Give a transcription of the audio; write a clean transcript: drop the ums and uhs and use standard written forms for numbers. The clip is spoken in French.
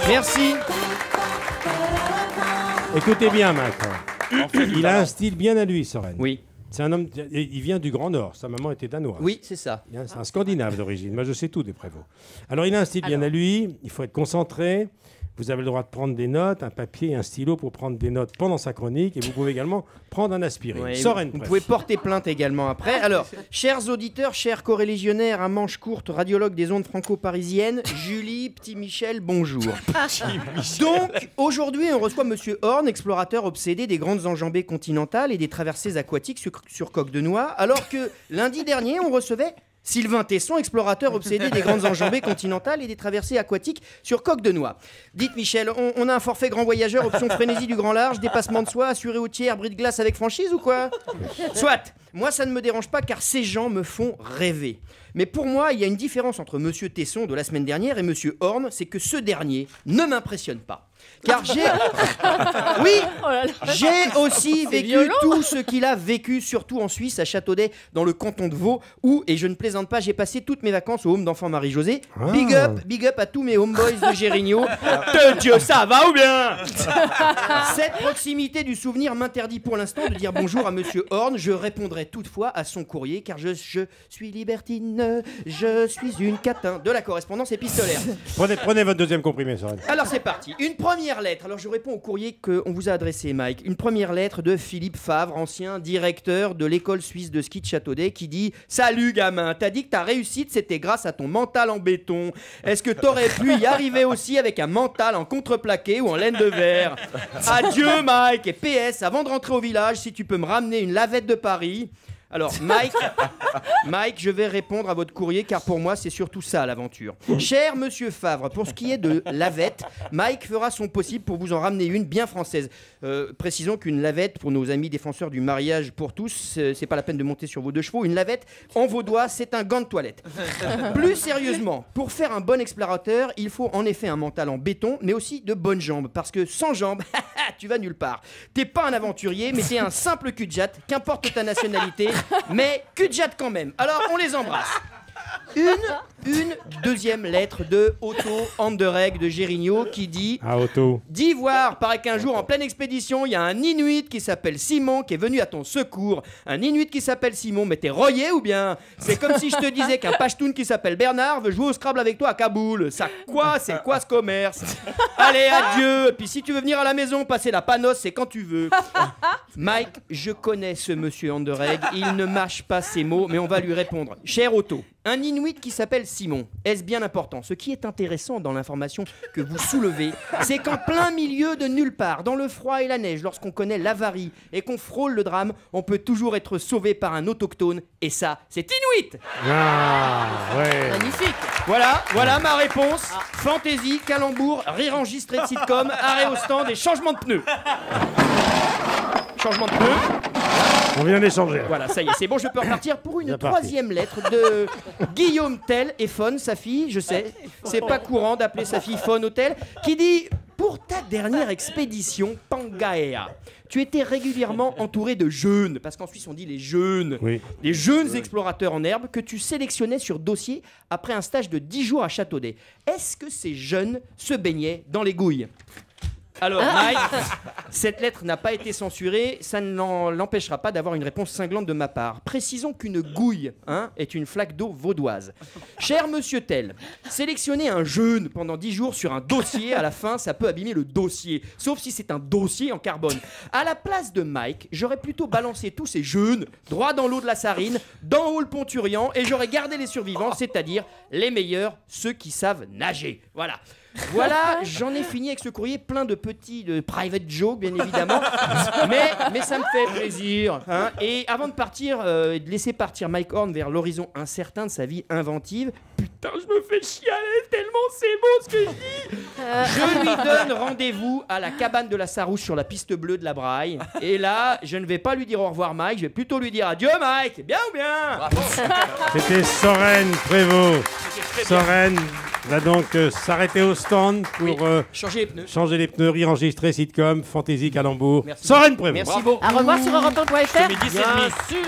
Merci. Écoutez bien, maintenant. Il a un style bien à lui, Soren. Oui. C'est un homme, il vient du Grand Nord. Sa maman était danoise. Oui, c'est ça. C'est un Scandinave d'origine. Moi, je sais tout des Prévost. Alors, il a un style bien à lui. Il faut être concentré. Vous avez le droit de prendre des notes, un papier et un stylo pour prendre des notes pendant sa chronique. Et vous pouvez également prendre un aspirine. Ouais, Soren, vous pouvez porter plainte également après. Alors, chers auditeurs, chers coreligionnaires à manches courtes, radiologues des ondes franco-parisiennes, Julie, Petit Michel, bonjour. Donc, aujourd'hui, on reçoit Monsieur Horn, explorateur obsédé des grandes enjambées continentales et des traversées aquatiques sur coque de noix, alors que lundi dernier, on recevait Sylvain Tesson, explorateur obsédé des grandes enjambées continentales et des traversées aquatiques sur coque de noix. Dites Michel, on a un forfait grand voyageur, option frénésie du grand large, dépassement de soi, assuré au tiers, bris de glace avec franchise ou quoi? Soit, moi ça ne me dérange pas car ces gens me font rêver. Mais pour moi, il y a une différence entre Monsieur Tesson de la semaine dernière et Monsieur Horn, c'est que ce dernier ne m'impressionne pas. Car j'ai... Oui, j'ai aussi vécu tout ce qu'il a vécu, surtout en Suisse, à Châteaudet, dans le canton de Vaud, où, et je ne plaisante pas, j'ai passé toutes mes vacances au home d'enfant Marie-Josée. Big up à tous mes homeboys de Gérigno. De Dieu, ça va ou bien? Cette proximité du souvenir m'interdit pour l'instant de dire bonjour à Monsieur Horn. Je répondrai toutefois à son courrier, car je suis libertine, je suis une catin de la correspondance épistolaire. Prenez votre deuxième comprimé, Soren. Alors c'est parti. Une première lettre. Alors je réponds au courrier qu'on vous a adressé, Mike. Une première lettre de Philippe Favre, ancien directeur de l'école suisse de ski de Châteaudet, qui dit: Salut gamin, t'as dit que ta réussite c'était grâce à ton mental en béton. Est-ce que t'aurais pu y arriver aussi avec un mental en contreplaqué ou en laine de verre? Adieu Mike. Et PS, avant de rentrer au village, si tu peux me ramener une lavette de Paris. Alors, Mike, je vais répondre à votre courrier car pour moi, c'est surtout ça l'aventure. Cher Monsieur Favre, pour ce qui est de lavette, Mike fera son possible pour vous en ramener une bien française. Précisons qu'une lavette, pour nos amis défenseurs du mariage pour tous, c'est pas la peine de monter sur vos deux chevaux. Une lavette, en vaudois, c'est un gant de toilette. Plus sérieusement, pour faire un bon explorateur, il faut en effet un mental en béton, mais aussi de bonnes jambes. Parce que sans jambes, tu vas nulle part. T'es pas un aventurier, mais t'es un simple cul-de-jatte, qu'importe ta nationalité. Mais cul-de-jatte quand même. Alors on les embrasse. Une deuxième lettre de Otto Anderegg de Gérigno qui dit: Otto. D'Ivoire, paraît qu'un jour en pleine expédition, il y a un Inuit qui s'appelle Simon qui est venu à ton secours. Un Inuit qui s'appelle Simon, mais t'es royé ou bien? C'est comme si je te disais qu'un Pashtun qui s'appelle Bernard veut jouer au Scrabble avec toi à Kaboul. Ça quoi? C'est quoi ce commerce? Allez, adieu. Puis si tu veux venir à la maison passer la panosse, c'est quand tu veux. Mike, je connais ce monsieur Anderegg, il ne mâche pas ses mots, mais on va lui répondre. Cher Otto, un Inuit qui s'appelle Simon, est-ce bien important? Ce qui est intéressant dans l'information que vous soulevez, c'est qu'en plein milieu de nulle part, dans le froid et la neige, lorsqu'on connaît l'avarie et qu'on frôle le drame, on peut toujours être sauvé par un autochtone, et ça, c'est Inuit. Ouais. Magnifique. Voilà ma réponse. Fantaisie, calembour, rire enregistré de sitcom, arrêt au stand et changement de pneus. Changement de pneus. On vient d'échanger. Voilà, ça y est, c'est bon, je peux repartir pour une troisième lettre de Guillaume Tell et Faune, sa fille, je sais, c'est pas courant d'appeler sa fille Faune au Tell, qui dit: pour ta dernière expédition Pangaea, tu étais régulièrement entouré de jeunes, parce qu'en Suisse on dit les jeunes, les jeunes explorateurs en herbe que tu sélectionnais sur dossier après un stage de 10 jours à Châteaudet. Est-ce que ces jeunes se baignaient dans les gouilles? Alors, Mike, cette lettre n'a pas été censurée, ça ne l'empêchera pas d'avoir une réponse cinglante de ma part. Précisons qu'une gouille est une flaque d'eau vaudoise. Cher Monsieur Tell, sélectionner un jeune pendant 10 jours sur un dossier, à la fin, ça peut abîmer le dossier, sauf si c'est un dossier en carbone. À la place de Mike, j'aurais plutôt balancé tous ces jeunes droit dans l'eau de la Sarine, d'en haut le Pont-Turian, et j'aurais gardé les survivants, c'est-à-dire les meilleurs, ceux qui savent nager. Voilà, j'en ai fini avec ce courrier plein de petits private jokes, bien évidemment, mais ça me fait plaisir. Et avant de partir, et de laisser partir Mike Horn vers l'horizon incertain de sa vie inventive, putain, je me fais chialer tellement c'est beau ce que je dis. Je lui donne rendez-vous à la cabane de la Sarouche sur la piste bleue de la Braille. Et là, je ne vais pas lui dire au revoir Mike, je vais plutôt lui dire adieu Mike, bien ou bien? C'était Soren Prévost. Soren va donc s'arrêter au stand pour changer les pneus, rire enregistré, sitcom, fantaisie, calembour. Soren Prévost. Merci beaucoup. À revoir sur europe1.fr. Bien sûr.